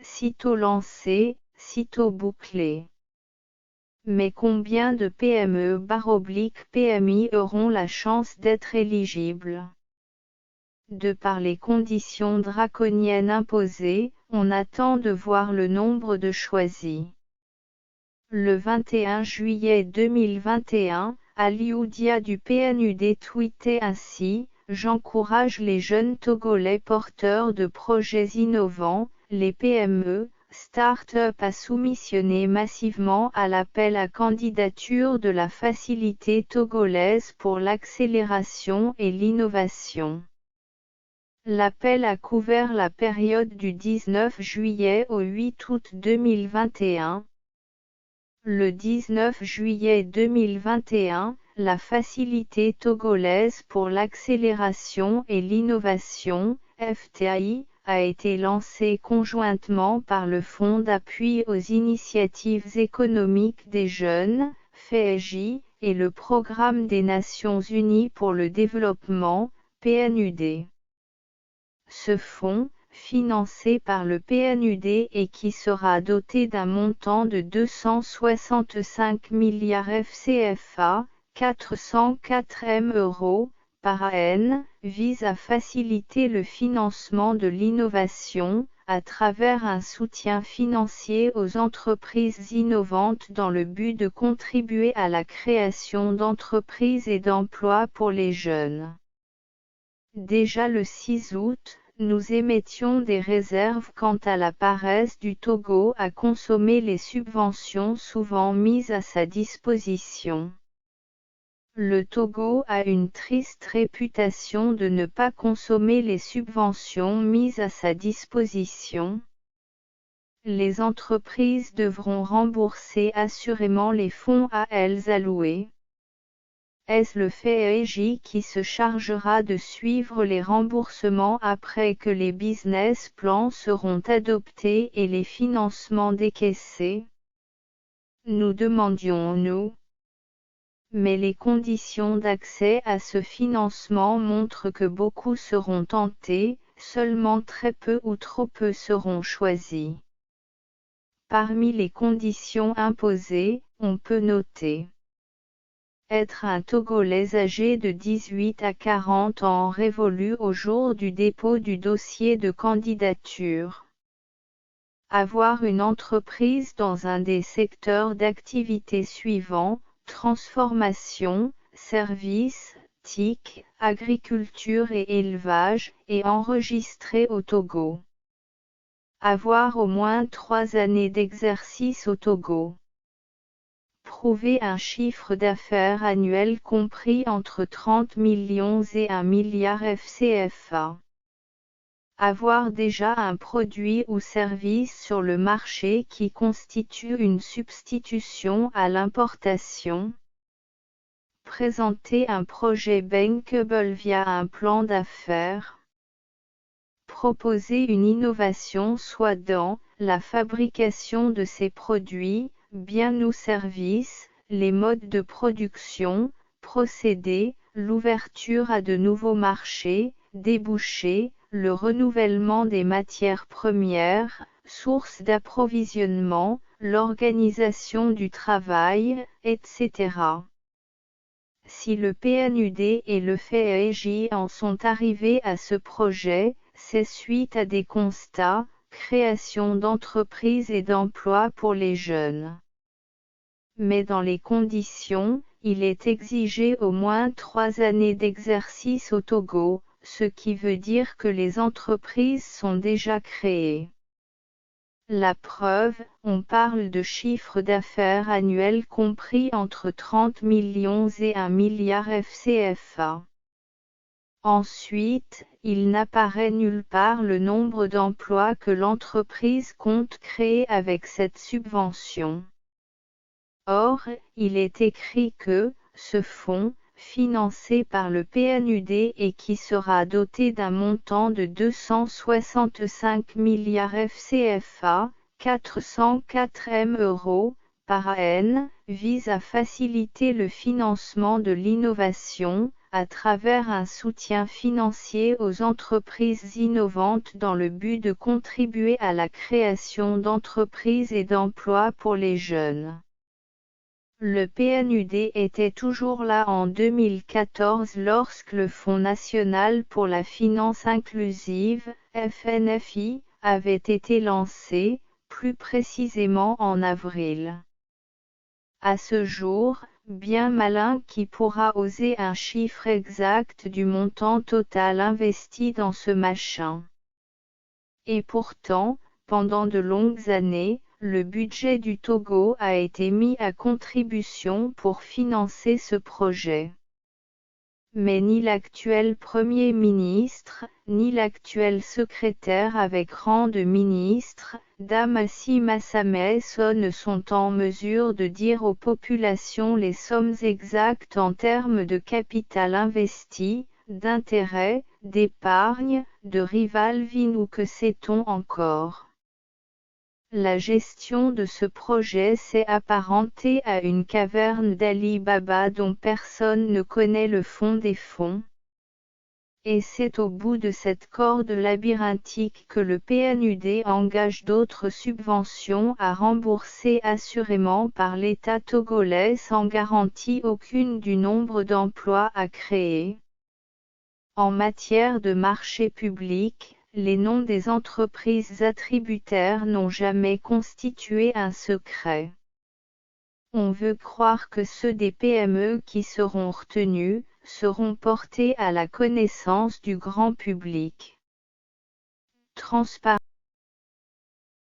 sitôt lancé, sitôt bouclé. Mais combien de PME/PMI auront la chance d'être éligibles? De par les conditions draconiennes imposées, on attend de voir le nombre de choisis. Le 21 juillet 2021, Alioudia du PNUD tweetait ainsi: « J'encourage les jeunes Togolais porteurs de projets innovants, les PME, start-up à soumissionner massivement à l'appel à candidature de la Facilité togolaise pour l'accélération et l'innovation. » L'appel a couvert la période du 19 juillet au 8 août 2021. Le 19 juillet 2021, la Facilité togolaise pour l'accélération et l'innovation, FTAI, a été lancée conjointement par le Fonds d'appui aux initiatives économiques des jeunes, FEJ, et le Programme des Nations Unies pour le développement, PNUD. Ce fonds, financé par le PNUD et qui sera doté d'un montant de 265 milliards FCFA, 404 M € par an, vise à faciliter le financement de l'innovation, à travers un soutien financier aux entreprises innovantes dans le but de contribuer à la création d'entreprises et d'emplois pour les jeunes. Déjà le 6 août, nous émettions des réserves quant à la paresse du Togo à consommer les subventions souvent mises à sa disposition. Le Togo a une triste réputation de ne pas consommer les subventions mises à sa disposition. Les entreprises devront rembourser assurément les fonds à elles alloués. Est-ce le FEJ qui se chargera de suivre les remboursements après que les business plans seront adoptés et les financements décaissés? Nous demandions-nous. Mais les conditions d'accès à ce financement montrent que beaucoup seront tentés, seulement très peu ou trop peu seront choisis. Parmi les conditions imposées, on peut noter: être un Togolais âgé de 18 à 40 ans révolu au jour du dépôt du dossier de candidature. Avoir une entreprise dans un des secteurs d'activité suivants: transformation, services, TIC, agriculture et élevage, et enregistré au Togo. Avoir au moins 3 années d'exercice au Togo. Prouver un chiffre d'affaires annuel compris entre 30 millions et 1 milliard FCFA. Avoir déjà un produit ou service sur le marché qui constitue une substitution à l'importation. Présenter un projet bankable via un plan d'affaires. Proposer une innovation soit dans la fabrication de ces produits, biens ou services, les modes de production, procédés, l'ouverture à de nouveaux marchés, débouchés, le renouvellement des matières premières, sources d'approvisionnement, l'organisation du travail, etc. Si le PNUD et le FEJ en sont arrivés à ce projet, c'est suite à des constats: création d'entreprises et d'emplois pour les jeunes. Mais dans les conditions, il est exigé au moins 3 années d'exercice au Togo, ce qui veut dire que les entreprises sont déjà créées. La preuve, on parle de chiffre d'affaires annuel compris entre 30 millions et 1 milliard FCFA. Ensuite, il n'apparaît nulle part le nombre d'emplois que l'entreprise compte créer avec cette subvention. Or, il est écrit que ce fonds, financé par le PNUD et qui sera doté d'un montant de 265 milliards FCFA, 404 M € par an, vise à faciliter le financement de l'innovation, à travers un soutien financier aux entreprises innovantes dans le but de contribuer à la création d'entreprises et d'emplois pour les jeunes. Le PNUD était toujours là en 2014 lorsque le Fonds national pour la finance inclusive, FNFI, avait été lancé, plus précisément en avril. À ce jour, bien malin qui pourra oser un chiffre exact du montant total investi dans ce machin. Et pourtant, pendant de longues années, le budget du Togo a été mis à contribution pour financer ce projet. Mais ni l'actuel Premier ministre, ni l'actuel secrétaire avec rang de ministre, Damacy Massameso ne sont en mesure de dire aux populations les sommes exactes en termes de capital investi, d'intérêts, d'épargne, de revolving ou que sait-on encore. La gestion de ce projet s'est apparentée à une caverne d'Ali Baba dont personne ne connaît le fond des fonds. Et c'est au bout de cette corde labyrinthique que le PNUD engage d'autres subventions à rembourser assurément par l'État togolais sans garantie aucune du nombre d'emplois à créer. En matière de marché public, les noms des entreprises attributaires n'ont jamais constitué un secret. On veut croire que ceux des PME qui seront retenus, seront portés à la connaissance du grand public. Transparence.